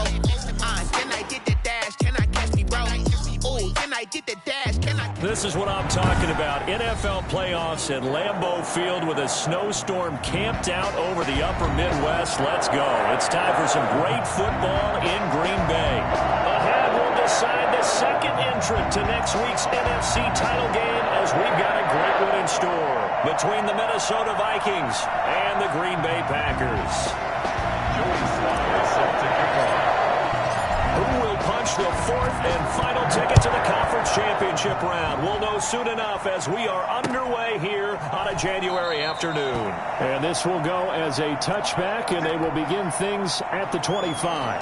before. Then I did the dash, can I catch me, bro? Ooh, then I did the dash, can I? This is what I'm talking about. NFL playoffs at Lambeau Field with a snowstorm camped out over the upper Midwest. Let's go. It's time for some great football in Green Bay. Ahead, we'll decide the second entrant to next week's NFC title game as we've got a great one in store between the Minnesota Vikings and the Green Bay Packers. Who will punch the fourth and final ticket to the conference championship round? We'll know soon enough as we are underway here on a January afternoon. And this will go as a touchback, and they will begin things at the 25.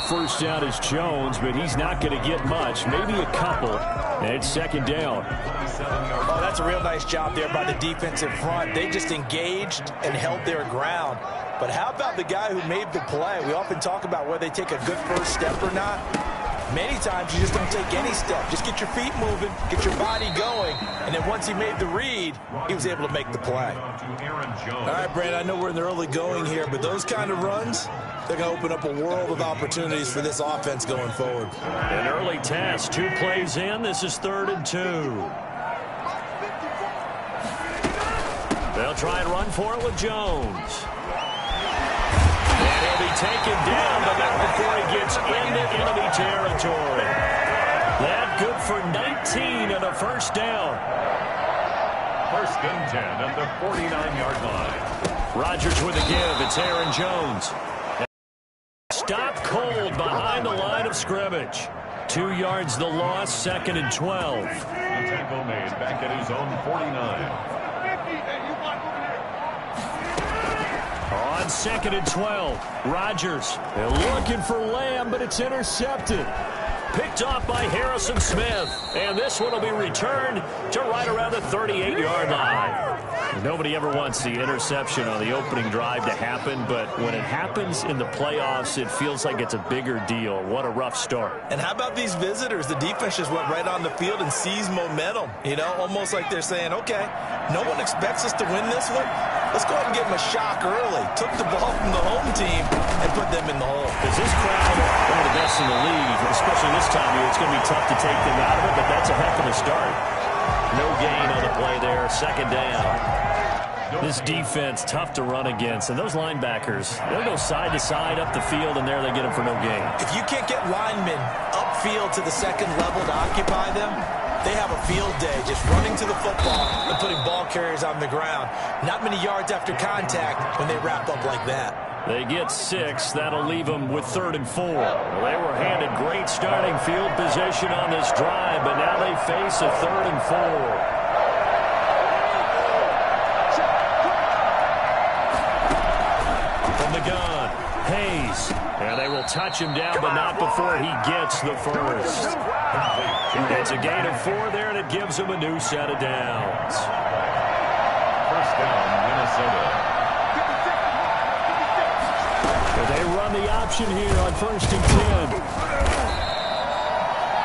First down is Jones, but he's not going to get much, maybe a couple, and it's second down. Oh, that's a real nice job there by the defensive front. They just engaged and held their ground. But how about the guy who made the play? We often talk about whether they take a good first step or not. Many times you just don't take any step. Just get your feet moving, get your body going, and then once he made the read, he was able to make the play. All right, Brandon, I know we're in the early going here, but those kind of runs, they're going to open up a world of opportunities for this offense going forward. An early test, 2 plays in. This is 3rd and 2. They'll try and run for it with Jones. And he'll be taken down, but not before he gets into enemy territory. That good for 19 and a first down. 1st and 10 at the 49-yard line. Rodgers with a give. It's Aaron Jones. Stop cold behind the line of scrimmage. 2 yards the loss, 2nd and 12. The tackle made back at his own 49. On 2nd and 12, Rodgers looking for Lamb, but it's intercepted. Picked off by Harrison Smith. And this one will be returned to right around the 38-yard line. Nobody ever wants the interception on the opening drive to happen, but when it happens in the playoffs, it feels like it's a bigger deal. What a rough start. And how about these visitors? The defense just went right on the field and seized momentum. You know, almost like they're saying, okay, no one expects us to win this one. Let's go ahead and give them a shock early. Took the ball from the home team and put them in the hole. Is this crowd one of the best in the league, especially this time of year? It's going to be tough to take them out of it, but that's a heck of a start. No gain on the play there, 2nd down. This defense, tough to run against. And those linebackers, they'll go side to side up the field, and there they get them for no gain. If you can't get linemen upfield to the second level to occupy them, they have a field day just running to the football and putting ball carriers on the ground. Not many yards after contact when they wrap up like that. They get 6. That'll leave them with 3rd and 4. Well, they were handed great starting field position on this drive, but now they face a 3rd and 4. From the gun, Hayes. And they will touch him down, but not before he gets the first. It's a gain of 4 there, and it gives them a new set of downs. 1st down, Minnesota. They run the option here on 1st and 10.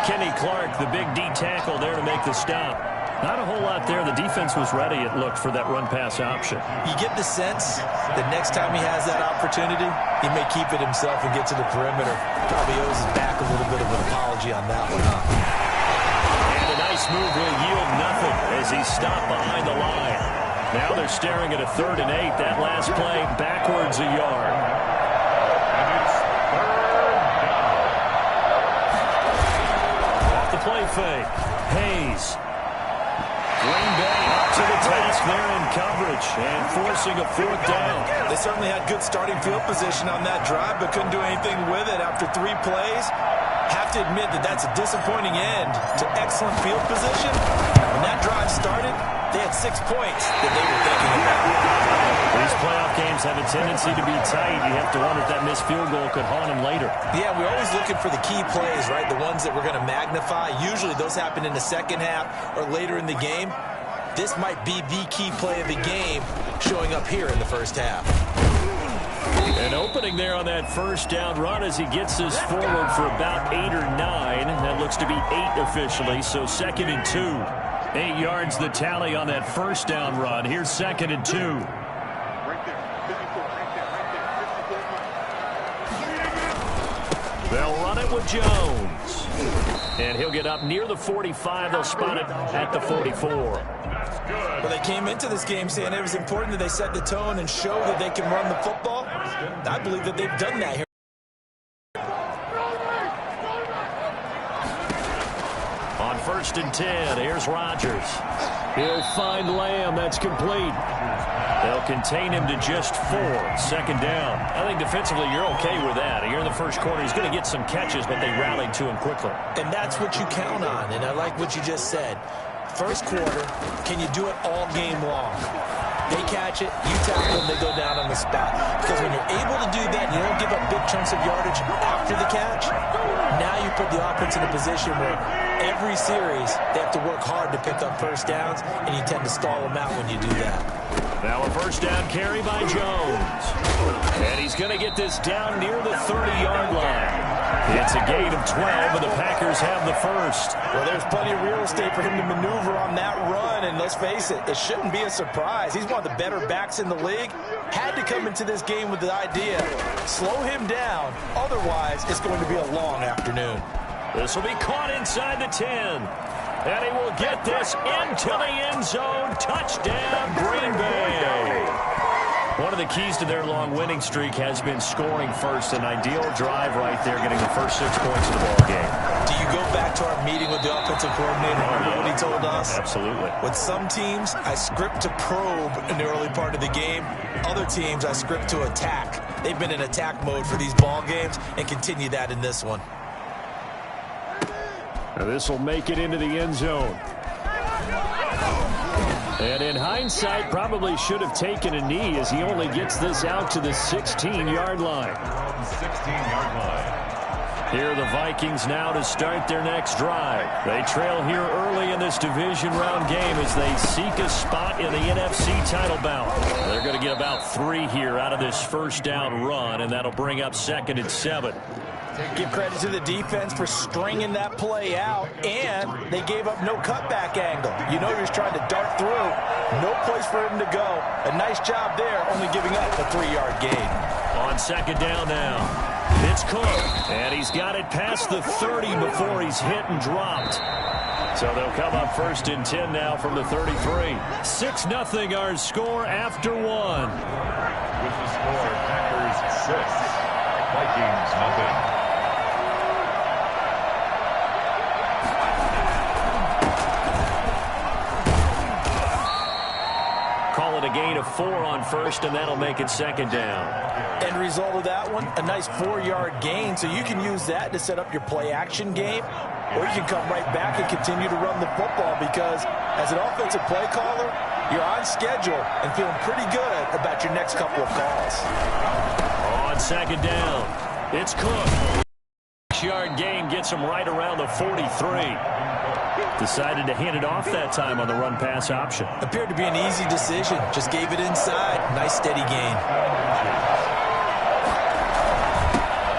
Kenny Clark, the big D tackle there to make the stop. Not a whole lot there. The defense was ready, it looked, for that run-pass option. You get the sense that next time he has that opportunity, he may keep it himself and get to the perimeter. Probably owes his back a little bit of an apology on that one. And a nice move will yield nothing as he's stopped behind the line. Now they're staring at a 3rd and 8. That last play backwards a yard. And it's 3rd down. Off the play fake. Hayes. Green Bay up to the task there in coverage and forcing a 4th down. They certainly had good starting field position on that drive, but couldn't do anything with it after 3 plays. Have to admit that that's a disappointing end to excellent field position. When that drive started, they had 6 points that they were thinking about. These playoff games have a tendency to be tight. You have to wonder if that missed field goal could haunt them later. Yeah, we're always looking for the key plays, right? The ones that we're going to magnify. Usually those happen in the second half or later in the game. This might be the key play of the game showing up here in the first half. An opening there on that first down run as he gets this forward for about 8 or 9. That looks to be 8 officially, so 2nd and 2. 8 yards the tally on that first down run. Here's 2nd and 2. They'll run it with Jones. And he'll get up near the 45. They'll spot it at the 44. Well, they came into this game saying it was important that they set the tone and show that they can run the football. I believe that they've done that here. On 1st and 10, here's Rodgers. He'll find Lamb. That's complete. They'll contain him to just 4. 2nd down. I think defensively you're okay with that. Here in the first quarter, he's going to get some catches, but they rallied to him quickly. And that's what you count on, and I like what you just said. First quarter, can you do it all game long? They catch it, you tackle them, they go down on the spot. Because when you're able to do that, you don't give up big chunks of yardage after the catch. Now you put the offense in a position where every series they have to work hard to pick up first downs, and you tend to stall them out when you do that. Now a first down carry by Jones. And he's going to get this down near the 30-yard line. It's a gain of 12, and the Packers have the first. Well, there's plenty of real estate for him to maneuver on that run, and let's face it, it shouldn't be a surprise. He's one of the better backs in the league. Had to come into this game with the idea, slow him down, otherwise it's going to be a long afternoon. This will be caught inside the 10. And he will get this into the end zone. Touchdown, Green Bay. One of the keys to their long winning streak has been scoring first. An ideal drive right there, getting the first 6 points of the ball game. Do you go back to our meeting with the offensive coordinator? Remember what he told us? Absolutely. With some teams, I script to probe in the early part of the game. Other teams, I script to attack. They've been in attack mode for these ball games and continue that in this one. Now this will make it into the end zone. And in hindsight, probably should have taken a knee as he only gets this out to the 16-yard line. 16-yard line. Here are the Vikings now to start their next drive. They trail here early in this division round game as they seek a spot in the NFC title bout. They're going to get about 3 here out of this first down run, and that'll bring up 2nd and 7. Give credit to the defense for stringing that play out, and they gave up no cutback angle. You know he was trying to dart through. No place for him to go. A nice job there, only giving up a 3-yard gain. On 2nd down now, it's Cook, and he's got it past the 30 before he's hit and dropped. So they'll come up 1st and 10 now from the 33. 6-0 our score after 1. With the score, Packers 6, Vikings 0. Call it a gain of 4 on 1st, and that'll make it 2nd down. End result of that one, a nice 4-yard gain, so you can use that to set up your play-action game, or you can come right back and continue to run the football because as an offensive play caller, you're on schedule and feeling pretty good about your next couple of calls. On 2nd down, it's Cook. 6-yard gain gets him right around the 43. Decided to hand it off that time on the run-pass option. Appeared to be an easy decision. Just gave it inside. Nice steady gain.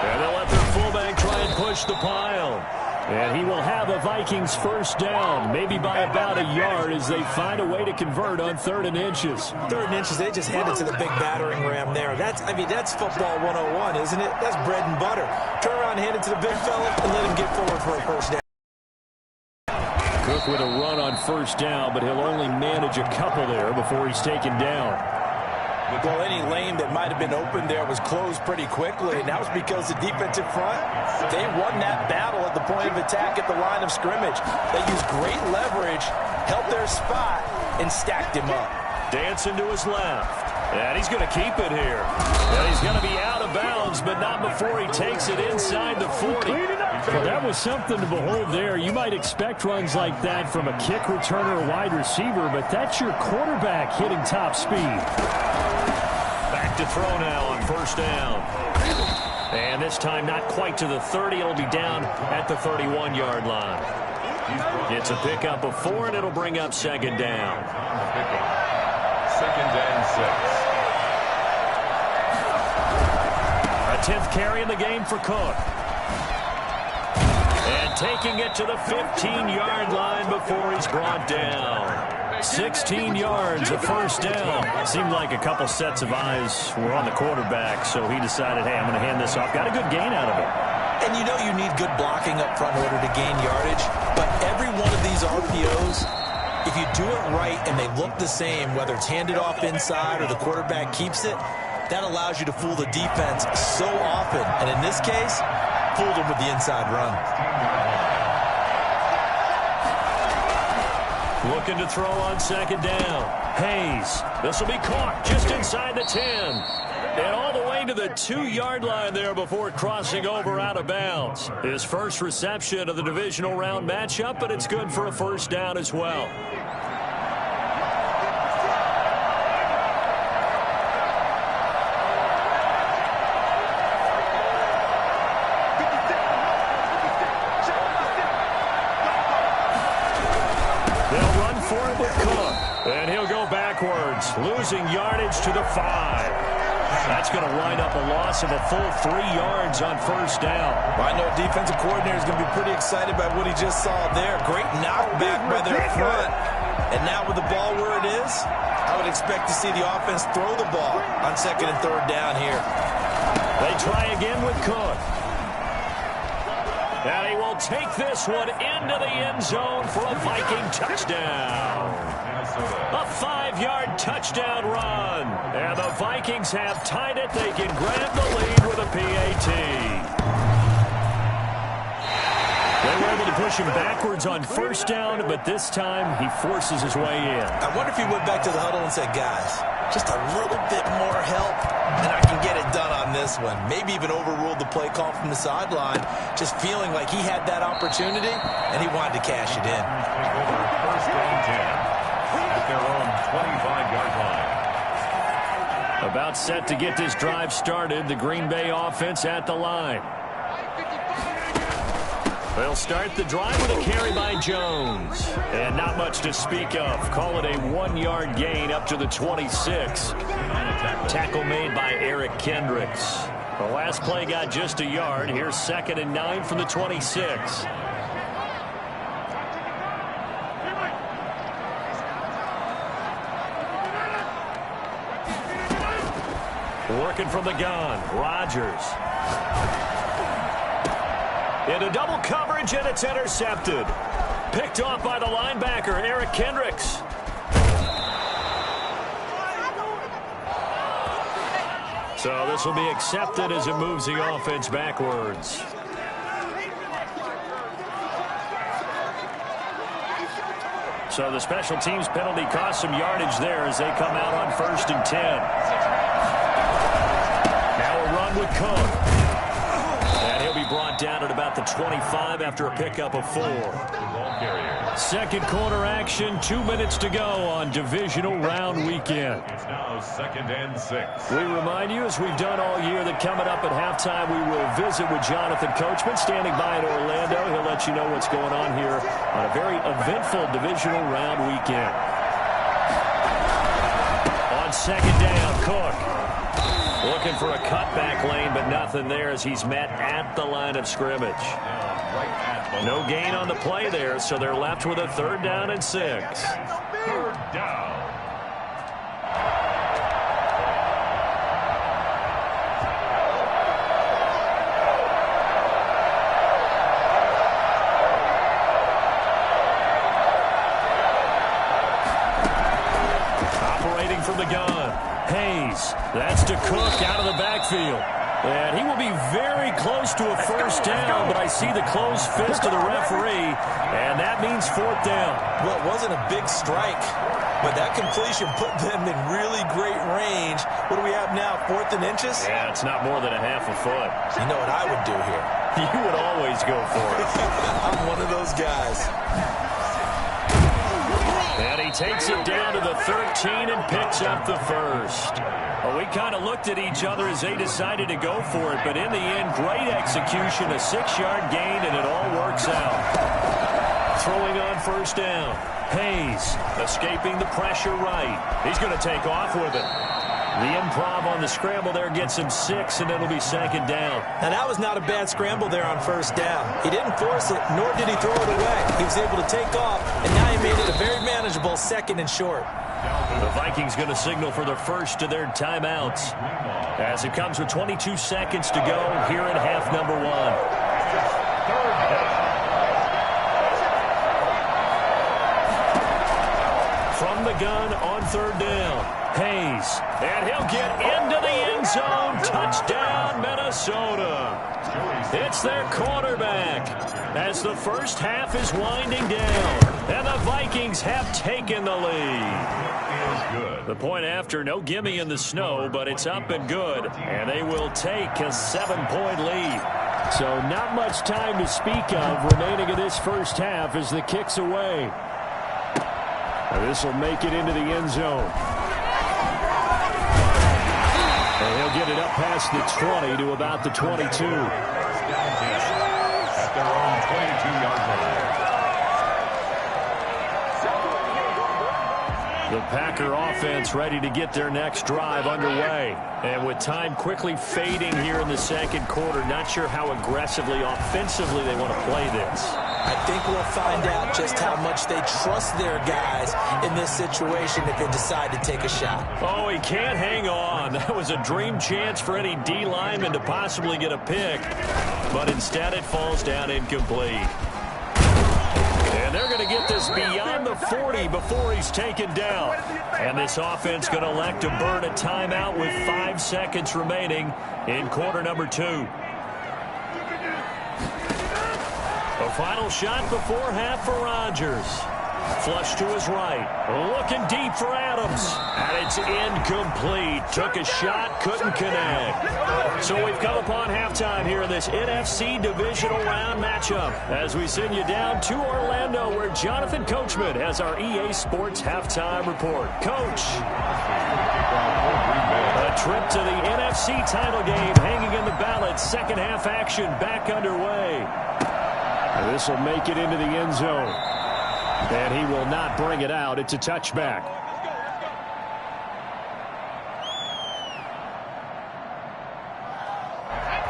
And they'll let their fullback try and push the pile. And he will have a Vikings first down, maybe by about a yard as they find a way to convert on 3rd and inches. 3rd and inches, they just hand it to the big battering ram there. That's football 101, isn't it? That's bread and butter. Turn around, hand it to the big fella, and let him get forward for a first down. Cook with a run on 1st down, but he'll only manage a couple there before he's taken down. Well, any lane that might have been open there was closed pretty quickly, and that was because the defensive front, they won that battle at the point of attack at the line of scrimmage. They used great leverage, held their spot, and stacked him up. Dancing to his left. And he's going to keep it here. And he's going to be out of bounds, but not before he takes it inside the 40. Well, that was something to behold there. You might expect runs like that from a kick returner or wide receiver, but that's your quarterback hitting top speed. Back to throw now on 1st down. And this time not quite to the 30. It'll be down at the 31-yard line. It's a pickup of 4, and it'll bring up 2nd down. 2nd and 6. A 10th carry in the game for Cook. And taking it to the 15-yard line before he's brought down. 16 yards, a first down. Seemed like a couple sets of eyes were on the quarterback, so he decided, hey, I'm going to hand this off. Got a good gain out of it. And you know you need good blocking up front in order to gain yardage, but every one of these RPOs, if you do it right and they look the same, whether it's handed off inside or the quarterback keeps it, that allows you to fool the defense so often. And in this case, fooled them with the inside run. Looking to throw on second down. Hayes. This will be caught just inside the 10. And all the way to the 2-yard line there before crossing over out of bounds. His first reception of the divisional round matchup, but it's good for a first down as well. And he'll go backwards, losing yardage to the 5. That's going to wind up a loss of a full 3 yards on first down. Well, I know defensive coordinator is going to be pretty excited by what he just saw there. Great knockback by their front. And now with the ball where it is, I would expect to see the offense throw the ball on second and third down here. They try again with Cook. And he will take this one into the end zone for a Viking touchdown. A 5-yard touchdown run. And the Vikings have tied it. They can grab the lead with a PAT. They were able to push him backwards on first down, but this time he forces his way in. I wonder if he went back to the huddle and said, guys, just a little bit more help, and I can get it done on this one. Maybe even overruled the play call from the sideline, just feeling like he had that opportunity, and he wanted to cash it in. First and 10 at their own 25-yard line. About set to get this drive started, the Green Bay offense at the line. They'll start the drive with a carry by Jones. And not much to speak of. Call it a 1-yard gain up to the 26. Tackle made by Eric Kendricks. The last play got just a yard. Here's 2nd and 9 from the 26. Working from the gun, Rodgers. Into double coverage, and it's intercepted. Picked off by the linebacker, Eric Kendricks. So this will be accepted as it moves the offense backwards. So the special teams penalty cost some yardage there as they come out on 1st and 10. Now a run with Cook. And he'll be brought down at about the 25 after a pickup of 4. Second quarter action, 2 minutes to go on divisional round weekend. It's now 2nd and 6. We remind you, as we've done all year, that coming up at halftime we will visit with Jonathan Coachman standing by in Orlando. He'll let you know what's going on here on a very eventful divisional round weekend. On second down, Cook. Looking for a cutback lane, but nothing there as he's met at the line of scrimmage. No gain on the play there, so they're left with a 3rd down and 6. 3rd down. Operating from the gun. Hayes. That's to Cook out of the backfield. And he will be very close to a first down, but I see the closed fist of the referee, and that means 4th down. Well, it wasn't a big strike, but that completion put them in really great range. What do we have now, 4th and inches? Yeah, it's not more than a half a foot. You know what I would do here? You would always go for it. I'm one of those guys. And he takes it down to the 13 and picks up the first. Well, we kind of looked at each other as they decided to go for it, but in the end, great execution, a 6-yard gain, and it all works out. Throwing on first down. Hayes escaping the pressure right. He's going to take off with it. The improv on the scramble there gets him 6, and it'll be second down. Now, that was not a bad scramble there on first down. He didn't force it, nor did he throw it away. He was able to take off, and now he made it a very manageable second and short. The Vikings going to signal for the first of their timeouts as it comes with 22 seconds to go here in half number 1. From the gun on third down, Hayes, and he'll get into the end zone. Touchdown, Minnesota. It's their quarterback as the first half is winding down, and the Vikings have taken the lead. The point after, no gimme in the snow, but it's up and good, and they will take a 7-point lead. So not much time to speak of remaining in this first half as the kick's away. This will make it into the end zone. And he'll get it up past the 20 to about the 22. At their own 22-yard line. The Packer offense ready to get their next drive underway. And with time quickly fading here in the second quarter, not sure how aggressively, offensively they want to play this. I think we'll find out just how much they trust their guys in this situation if they decide to take a shot. Oh, he can't hang on. That was a dream chance for any D lineman to possibly get a pick. But instead it falls down incomplete. And they're going to get this beyond the 40 before he's taken down. And this offense going to elect to burn a timeout with 5 seconds remaining in quarter number 2. A final shot before half for Rodgers. Flush to his right. Looking deep for Adams. And it's incomplete. Took a shot, couldn't connect. So we've come upon halftime here in this NFC Divisional Round matchup as we send you down to Orlando where Jonathan Coachman has our EA Sports Halftime Report. Coach. A trip to the NFC title game hanging in the balance. Second half action back underway. This will make it into the end zone. And he will not bring it out. It's a touchback.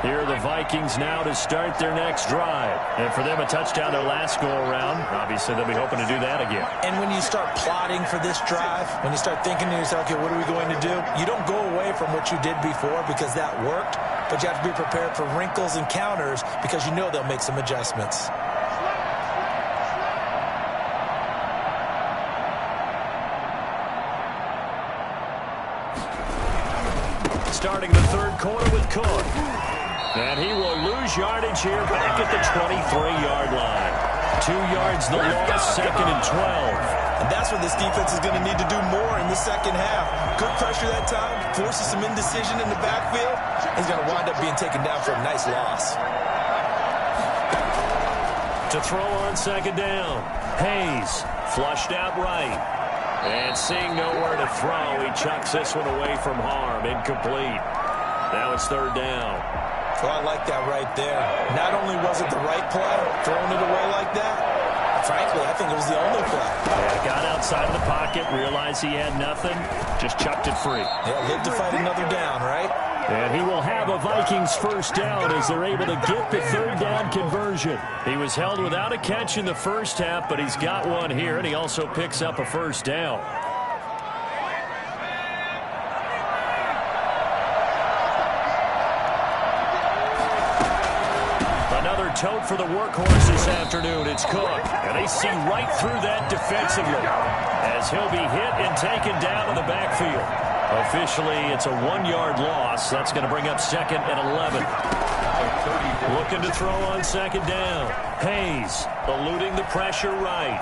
Here are the Vikings now to start their next drive. And for them, a touchdown their last go-around. Obviously, they'll be hoping to do that again. And when you start plotting for this drive, when you start thinking to yourself, okay, what are we going to do? You don't go away from what you did before because that worked. But you have to be prepared for wrinkles and counters because you know they'll make some adjustments. Starting the third quarter with Cook. And he will lose yardage here back at the 23-yard line. 2 yards the loss, second and 12. And that's what this defense is going to need to do more in the second half. Good pressure that time, forces some indecision in the backfield. He's going to wind up being taken down for a nice loss. To throw on second down. Hayes flushed out right. And seeing nowhere to throw, he chucks this one away from harm. Incomplete. Now it's third down. Well, I like that right there. Not only was it the right play, throwing it away like that, frankly, I think it was the only play. Yeah, got outside of the pocket, realized he had nothing, just chucked it free. Yeah, live to fight another down, right? And he will have a Vikings first down as they're able to get the third down conversion. He was held without a catch in the first half, but he's got one here, and he also picks up a first down. Another tote for the workhorse this afternoon. It's Cook, and they see right through that defensively as he'll be hit and taken down in the backfield. Officially, it's a 1-yard loss. That's going to bring up second and 11. Looking to throw on second down. Hayes eluding the pressure right.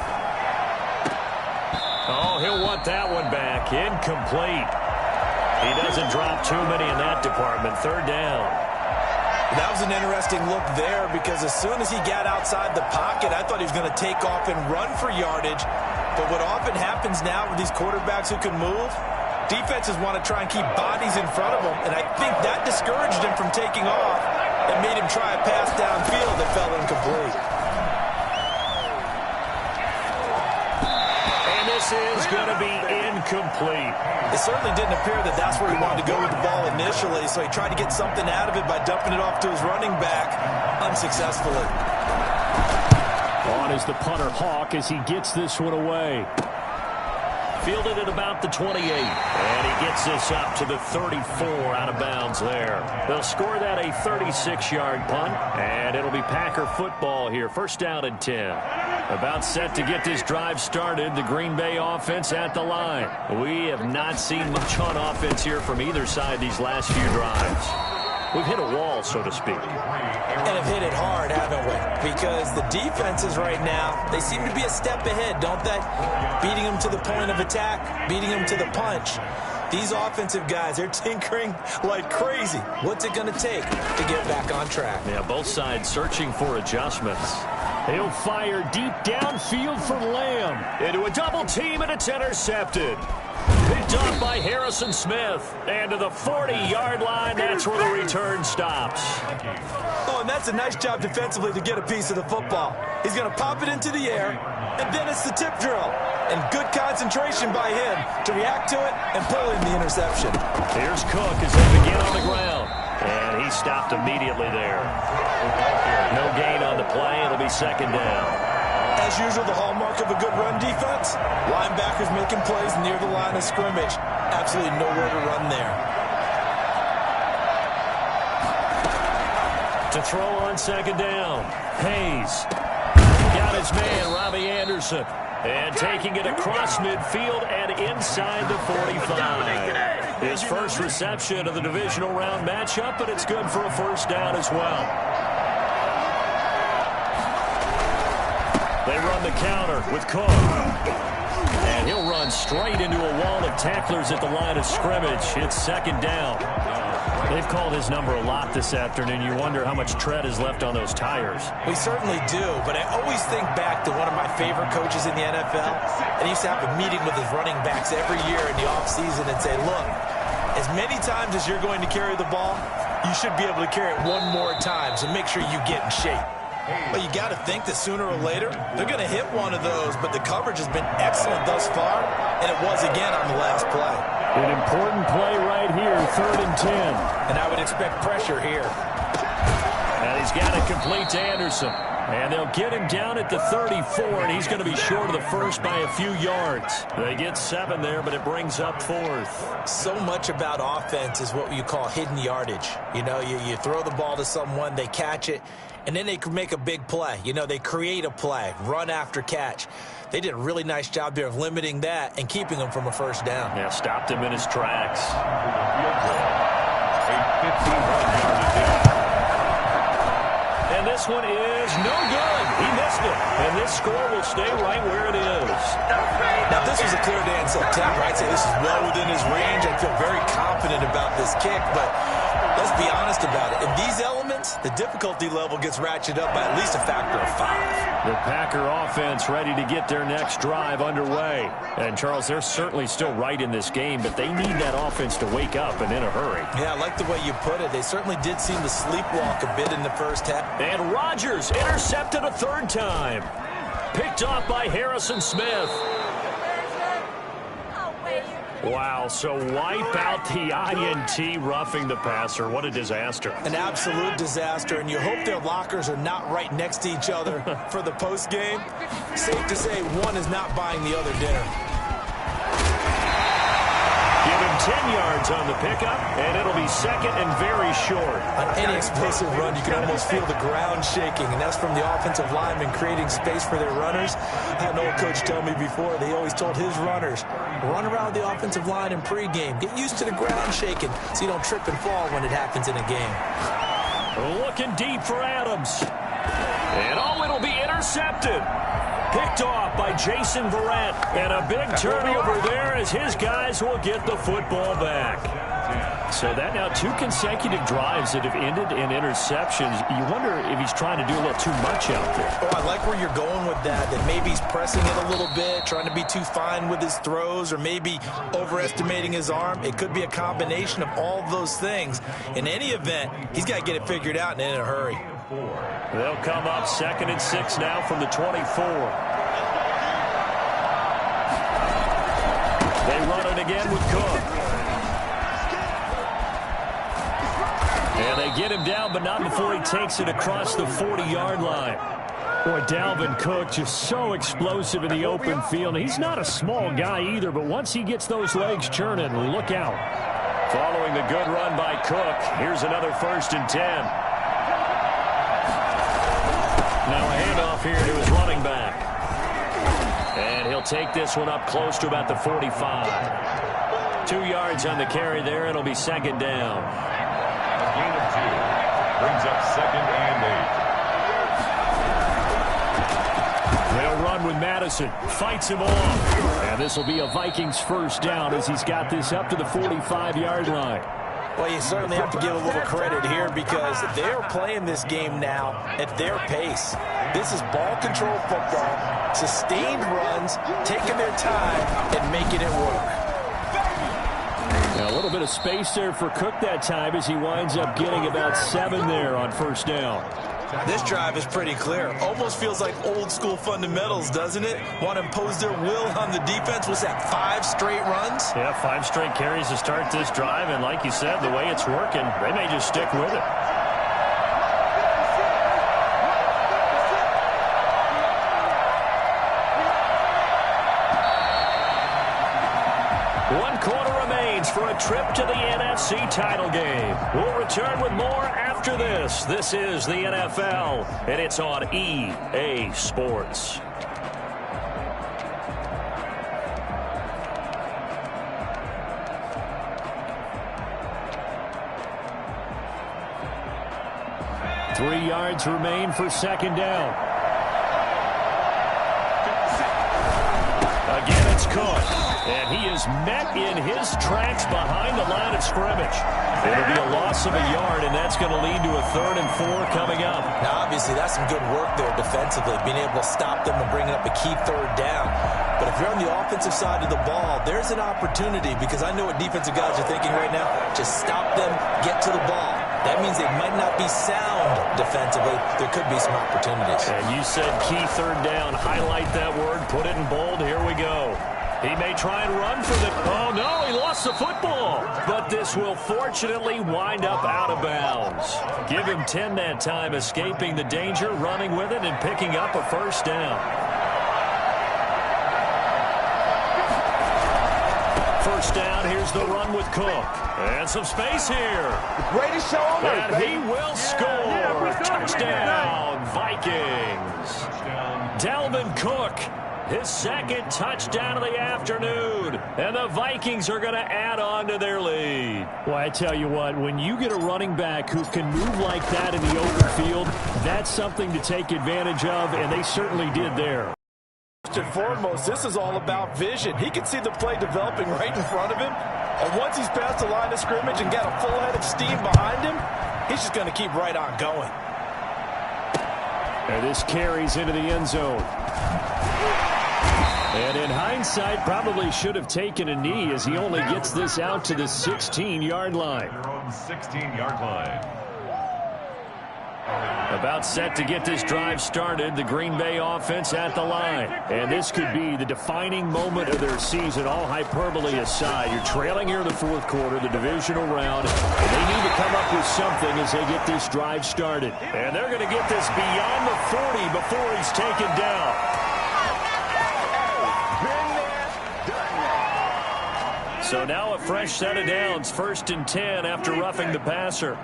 Oh, he'll want that one back. Incomplete. He doesn't drop too many in that department. Third down. That was an interesting look there because as soon as he got outside the pocket, I thought he was going to take off and run for yardage. But what often happens now with these quarterbacks who can move, defenses want to try and keep bodies in front of them, and I think that discouraged him from taking off and made him try a pass downfield that fell incomplete. And this this is going to be incomplete. It certainly didn't appear that that's where he wanted to go with the ball initially, so he tried to get something out of it by dumping it off to his running back unsuccessfully. On is the punter Hawk as he gets this one away. Fielded at about the 28. And he gets this up to the 34 out of bounds there. They'll score that a 36-yard punt. And it'll be Packer football here. First down and 10. About set to get this drive started. The Green Bay offense at the line. We have not seen much on offense here from either side these last few drives. We've hit a wall, so to speak. And have hit it hard, haven't we? Because the defenses right now, they seem to be a step ahead, don't they? Beating them to the point of attack, beating them to the punch. These offensive guys, they're tinkering like crazy. What's it going to take to get back on track? Yeah, both sides searching for adjustments. He'll fire deep downfield for Lamb. Into a double team, and it's intercepted. Picked up by Harrison Smith. And to the 40-yard line, that's where the return stops. Oh, and that's a nice job defensively to get a piece of the football. He's going to pop it into the air, and then it's the tip drill. And good concentration by him to react to it and pull in the interception. Here's Cook as they begin on the ground. And he stopped immediately there. No gain on the play. It'll be second down. As usual, the hallmark of a good run defense, linebackers making plays near the line of scrimmage. Absolutely nowhere to run there. To throw on second down, Hayes. Got his man, Robbie Anderson. And taking it across midfield and inside the 45. His first reception of the divisional round matchup, but it's good for a first down as well. They run the counter with Cook. And he'll run straight into a wall of tacklers at the line of scrimmage. It's second down. They've called his number a lot this afternoon. You wonder how much tread is left on those tires. We certainly do, but I always think back to one of my favorite coaches in the NFL. And he used to have a meeting with his running backs every year in the offseason and say, look, as many times as you're going to carry the ball, you should be able to carry it one more time, so make sure you get in shape. But you got to think that sooner or later, they're going to hit one of those, but the coverage has been excellent thus far, and it was again on the last play. An important play right here, 3rd and 10. And I would expect pressure here. And he's got it complete to Anderson. And they'll get him down at the 34, and he's going to be short of the first by a few yards. They get 7 there, but it brings up 4th. So much about offense is what you call hidden yardage. You know, you throw the ball to someone, they catch it, and then they can make a big play. You know, they create a play, run after catch. They did a really nice job there of limiting that and keeping him from a first down. Yeah, stopped him in his tracks. And this one is no good. He missed it. And this score will stay right where it is. Now, if this was a clear day in September, I'd say this is well within his range. I'd feel very confident about this kick, but let's be honest about it. In these elements, the difficulty level gets ratcheted up by at least a factor of 5. The Packer offense ready to get their next drive underway. And, Charles, they're certainly still right in this game, but they need that offense to wake up and in a hurry. Yeah, I like the way you put it. They certainly did seem to sleepwalk a bit in the first half. And Rodgers intercepted a 3rd time. Picked off by Harrison Smith. Wow, so wipe out the INT, roughing the passer. What a disaster. An absolute disaster, and you hope their lockers are not right next to each other for the postgame. Safe to say one is not buying the other dinner. Give him 10 yards on the pickup, and it'll be second and very short. On any explosive run, you can almost feel the ground shaking, and that's from the offensive linemen creating space for their runners. I had an old coach tell me before, they always told his runners, run around the offensive line in pregame. Get used to the ground shaking so you don't trip and fall when it happens in a game. Looking deep for Adams. And it'll be intercepted. Picked off by Jason Verrett. And a big turnover there as his guys will get the football back. So that now 2 consecutive drives that have ended in interceptions. You wonder if he's trying to do a little too much out there. Oh, I like where you're going with that maybe he's pressing it a little bit, trying to be too fine with his throws, or maybe overestimating his arm. It could be a combination of all of those things. In any event, he's got to get it figured out and in a hurry. They'll come up 2nd and 6 now from the 24. again with Cook. And they get him down, but not before he takes it across the 40-yard line. Boy, Dalvin Cook just so explosive in the open field. He's not a small guy either, but once he gets those legs churning, look out. Following the good run by Cook, here's another 1st and 10. Now a handoff here to his running back. And he'll take this one up close to about the 45. 2 yards on the carry there. It'll be 2nd down. A gain of 2. Brings up 2nd and 8. They'll run with Madison. Fights him off. And this will be a Vikings 1st down as he's got this up to the 45-yard line. Well, you certainly have to give a little credit here because they're playing this game now at their pace. This is ball control football, sustained runs, taking their time and making it work. Now a little bit of space there for Cook that time as he winds up getting about 7 there on 1st down. This drive is pretty clear. Almost feels like old school fundamentals, doesn't it? Want to impose their will on the defense. Was that 5 straight runs? Yeah, 5 straight carries to start this drive. And like you said, the way it's working, they may just stick with it. One quarter remains for a trip to the NFC title game. We'll return with more after this. This is the NFL, and it's on EA Sports. Three yards remain for 2nd down. Again, it's Cook. And he is met in his tracks behind the line of scrimmage. It'll be a loss of a yard, and that's going to lead to a 3rd and 4 coming up. Now, obviously, that's some good work there defensively, being able to stop them and bringing up a key 3rd down. But if you're on the offensive side of the ball, there's an opportunity because I know what defensive guys are thinking right now. Just stop them, get to the ball. That means they might not be sound defensively. There could be some opportunities. And you said key 3rd down. Highlight that word. Put it in bold. Here we go. He may try and run for the... Oh, no, he lost the football. But this will fortunately wind up out of bounds. Give him 10 that time, escaping the danger, running with it, and picking up a 1st down. 1st down, here's the run with Cook. And some space here. Greatest show on earth, And he will score. Touchdown, Vikings. Dalvin Cook. His 2nd touchdown of the afternoon. And the Vikings are going to add on to their lead. Well, I tell you what, when you get a running back who can move like that in the open field, that's something to take advantage of, and they certainly did there. First and foremost, this is all about vision. He can see the play developing right in front of him. And once he's past the line of scrimmage and got a full head of steam behind him, he's just going to keep right on going. And this carries into the end zone. And in hindsight, probably should have taken a knee as he only gets this out to the 16-yard line. Their own 16-yard line. About set to get this drive started, the Green Bay offense at the line. And this could be the defining moment of their season, all hyperbole aside. You're trailing here in the 4th quarter, the divisional round, and they need to come up with something as they get this drive started. And they're going to get this beyond the 40 before he's taken down. So now a fresh set of downs, 1st and 10 after roughing the passer.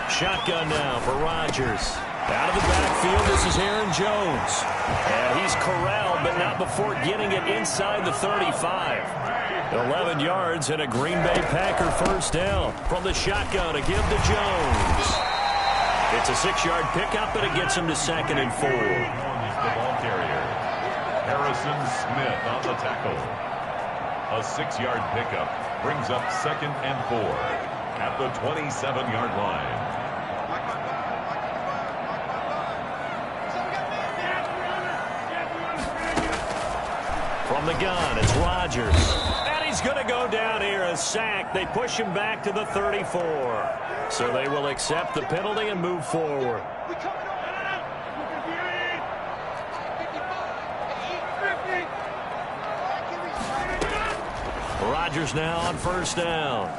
Shotgun now for Rodgers. Out of the backfield, this is Aaron Jones. And he's corralled, but not before getting it inside the 35. 11 yards and a Green Bay Packer 1st down. From the shotgun to give to Jones. It's a 6-yard pickup, but it gets him to 2nd and 4. The ball carrier. Harrison Smith on the tackle. A 6-yard pickup brings up 2nd and 4 at the 27-yard line. From the gun, it's Rodgers. And he's going to go down here, a sack. They push him back to the 34. So they will accept the penalty and move forward. Rodgers now on first down.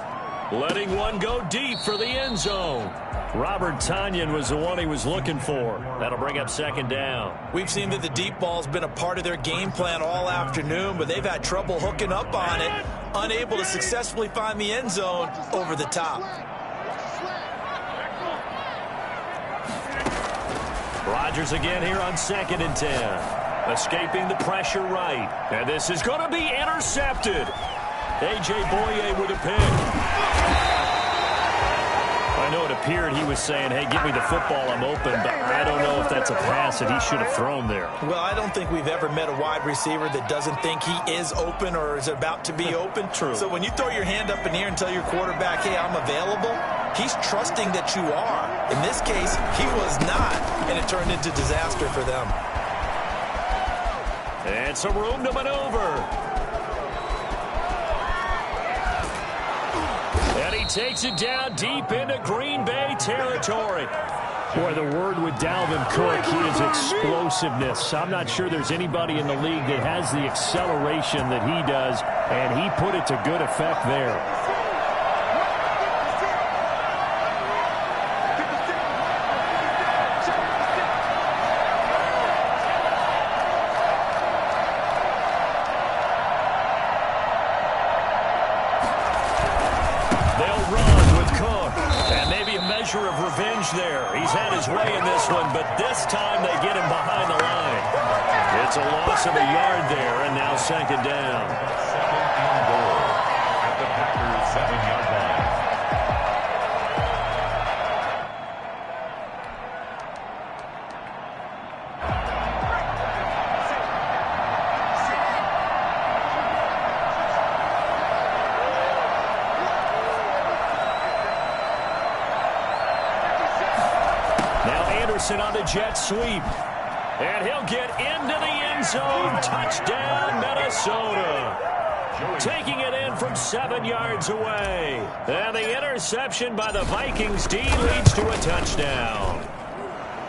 Letting one go deep for the end zone. Robert Tonyan was the one he was looking for. That'll bring up second down. We've seen that the deep ball's been a part of their game plan all afternoon, but they've had trouble hooking up on it, unable to successfully find the end zone over the top. Rodgers again here on 2nd and 10. Escaping the pressure right. And this is going to be intercepted. A.J. Boye with a pick. I know it appeared he was saying, hey, give me the football, I'm open, but I don't know if that's a pass that he should have thrown there. Well, I don't think we've ever met a wide receiver that doesn't think he is open or is about to be open. True. So when you throw your hand up in the air and tell your quarterback, hey, I'm available, he's trusting that you are. In this case, he was not, and it turned into disaster for them. And some room to maneuver. And he takes it down deep into Green Bay territory. Boy, the word with Dalvin Cook, he is explosiveness. I'm not sure there's anybody in the league that has the acceleration that he does, and he put it to good effect there. Of revenge there. He's had his way in this one, but this time they get him behind the line. It's a loss of a yard there, and now second down. Second and goal at the Packers' 7-yard line. On the jet sweep, and he'll get into the end zone. Touchdown, Minnesota. Taking it in from 7 yards away. And the interception by the Vikings D leads to a touchdown.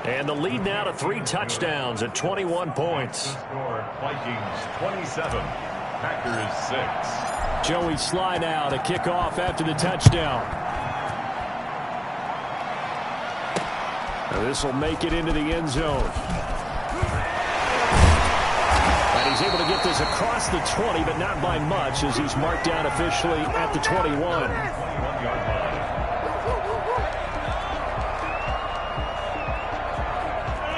And the lead now to 3 touchdowns at 21 points. Vikings 27, Packers 6. Joey slide out, a kickoff after the touchdown. This will make it into the end zone. And he's able to get this across the 20, but not by much, as he's marked down officially at the 21. 21-yard line.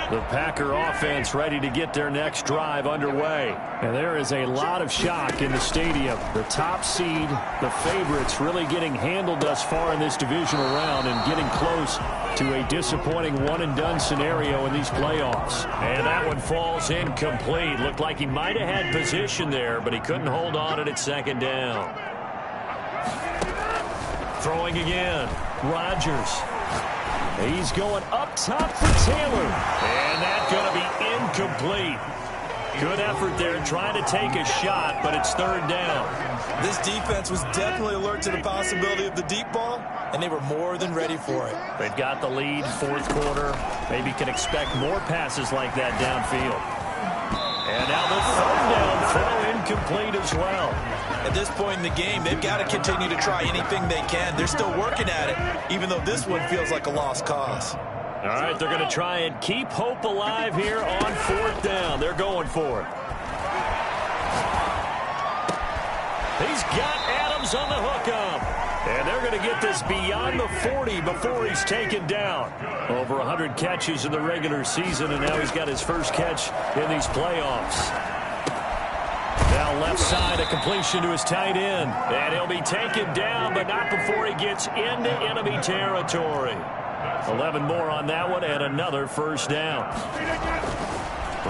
The Packer offense ready to get their next drive underway. And there is a lot of shock in the stadium. The top seed, the favorites, really getting handled thus far in this divisional round and getting close to a disappointing one-and-done scenario in these playoffs. And that one falls incomplete. Looked like he might have had position there, but he couldn't hold on at second down. Throwing again. Rodgers. He's going up top for Taylor. And that's going to be incomplete. Good effort there trying to take a shot, but it's third down. This defense was definitely alert to the possibility of the deep ball, and they were more than ready for it. They've got the lead, fourth quarter. Maybe can expect more passes like that downfield. And now the third down throw incomplete as well. At this point in the game, they've got to continue to try anything they can. They're still working at it, even though this one feels like a lost cause. All right, they're going to try and keep hope alive here on fourth down. They're going for it. He's got Adams on the hookup. And they're going to get this beyond the 40 before he's taken down. Over 100 catches in the regular season, and now he's got his first catch in these playoffs. Now left side, a completion to his tight end. And he'll be taken down, but not before he gets into enemy territory. 11 more on that one, and another first down.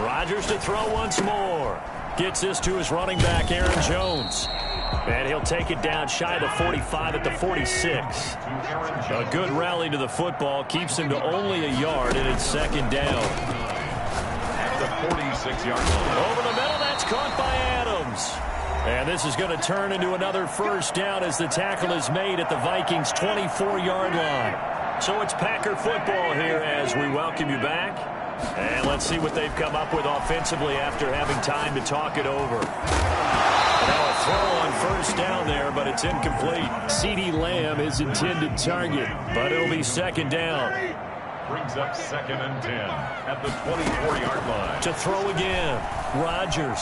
Rodgers to throw once more. Gets this to his running back, Aaron Jones. And he'll take it down shy of the 45 at the 46. A good rally to the football keeps him to only a yard, and it's second down. At the 46-yard line. Over the middle, that's caught by Adams. And this is going to turn into another first down as the tackle is made at the Vikings' 24-yard line. So it's Packer football here as we welcome you back. And let's see what they've come up with offensively after having time to talk it over. Now a throw on first down there, but it's incomplete. CeeDee Lamb his intended target, but it'll be second down. Brings up 2nd and 10 at the 24-yard line. To throw again, Rodgers.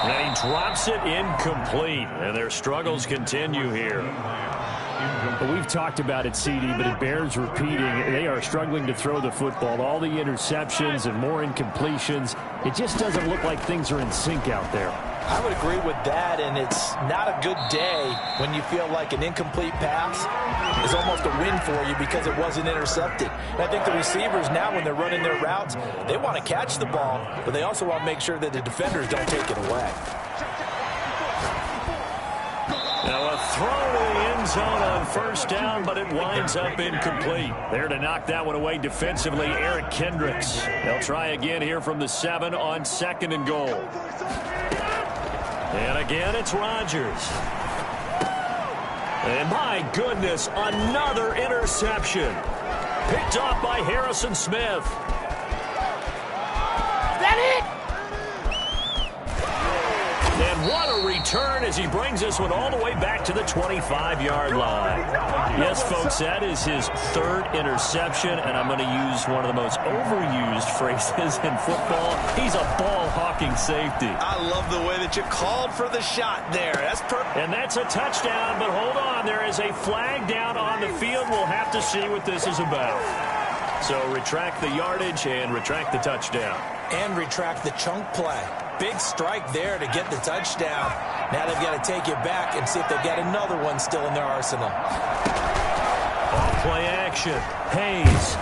And he drops it incomplete, and their struggles continue here. We've talked about it, CD, but it bears repeating. They are struggling to throw the football. All the interceptions and more incompletions. It just doesn't look like things are in sync out there. I would agree with that, and it's not a good day when you feel like an incomplete pass is almost a win for you because it wasn't intercepted. And I think the receivers now, when they're running their routes, they want to catch the ball, but they also want to make sure that the defenders don't take it away. Now a throw to the end zone on first down, but it winds up incomplete. There to knock that one away defensively, Eric Kendricks. They'll try again here from the 7 on 2nd and goal. And again, it's Rodgers. And my goodness, another interception. Picked off by Harrison Smith. Is that it? And what a return as he brings this one all the way back to the 25-yard line. Yes, folks, that is his 3rd interception, and I'm going to use one of the most overused phrases in football. He's a ball-hawking safety. I love the way that you called for the shot there. That's perfect. And that's a touchdown, but hold on. There is a flag down on the field. We'll have to see what this is about. So retract the yardage and retract the touchdown. And retract the chunk play. Big strike there to get the touchdown. Now they've got to take it back and see if they've got another one still in their arsenal. Off-play action. Hayes.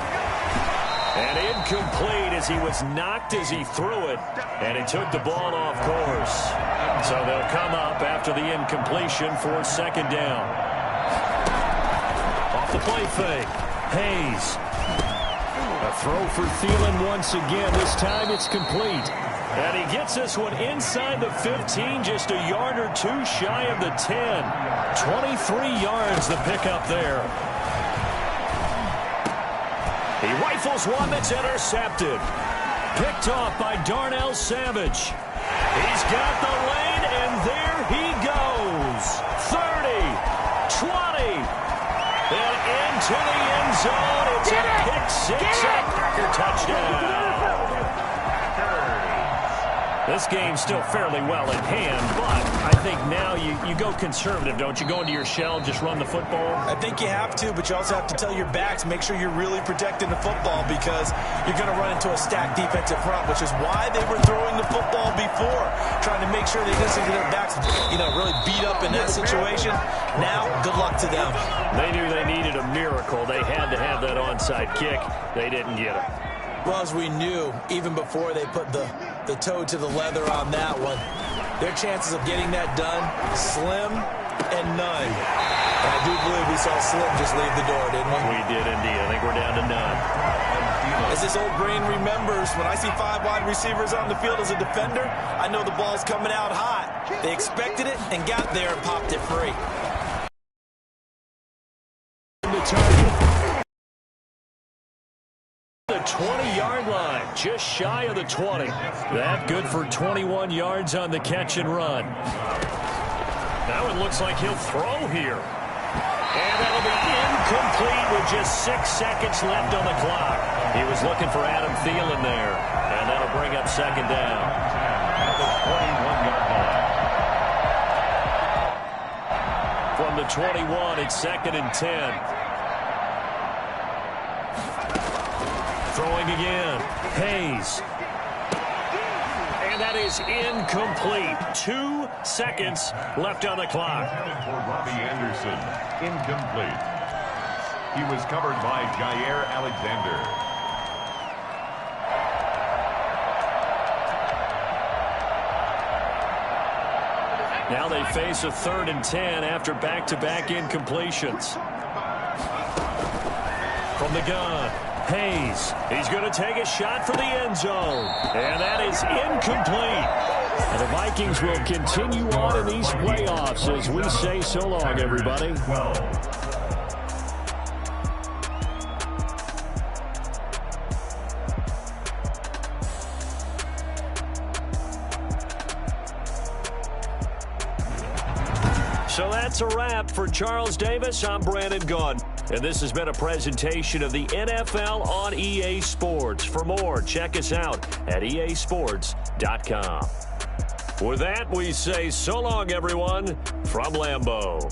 And incomplete as he was knocked as he threw it. And he took the ball off course. So they'll come up after the incompletion for second down. Off the play fake. Hayes. A throw for Thielen once again. This time it's complete. And he gets this one inside the 15, just a yard or two shy of the 10. 23 yards the pickup there. He rifles one that's intercepted. Picked off by Darnell Savage. He's got the lane, and there he goes. 30, 20, and into the end zone. It's a pick six and a Packer touchdown. This game's still fairly well in hand, but I think now you go conservative, don't you? Go into your shell, just run the football? I think you have to, but you also have to tell your backs, make sure you're really protecting the football because you're going to run into a stacked defensive front, which is why they were throwing the football before, trying to make sure they didn't get their backs, really beat up in that situation. Now, good luck to them. They knew they needed a miracle. They had to have that onside kick. They didn't get it. Well, as we knew, even before they put the toe to the leather on that one, their chances of getting that done, slim and none. And I do believe we saw Slim just leave the door, didn't we? We did indeed. I think we're down to none. As this old brain remembers, when I see 5 wide receivers on the field as a defender, I know the ball's coming out hot. They expected it and got there and popped it free. The target. The 20-yard line, just shy of the 20. That good for 21 yards on the catch and run. Now it looks like he'll throw here. And that'll be incomplete with just 6 seconds left on the clock. He was looking for Adam Thielen there. And that'll bring up second down. At the 21-yard line. From the 21, it's 2nd and 10. Throwing again. Hayes. And that is incomplete. 2 seconds left on the clock. For Robbie Anderson, incomplete. He was covered by Jair Alexander. Now they face a 3rd and 10 after back-to-back incompletions. From the gun. Hayes, he's going to take a shot for the end zone. And that is incomplete. And the Vikings will continue on in these playoffs as we say so long, everybody. that's a wrap. For Charles Davis, I'm Brandon Gunn. And this has been a presentation of the NFL on EA Sports. For more, check us out at easports.com. With that, we say so long, everyone, from Lambeau.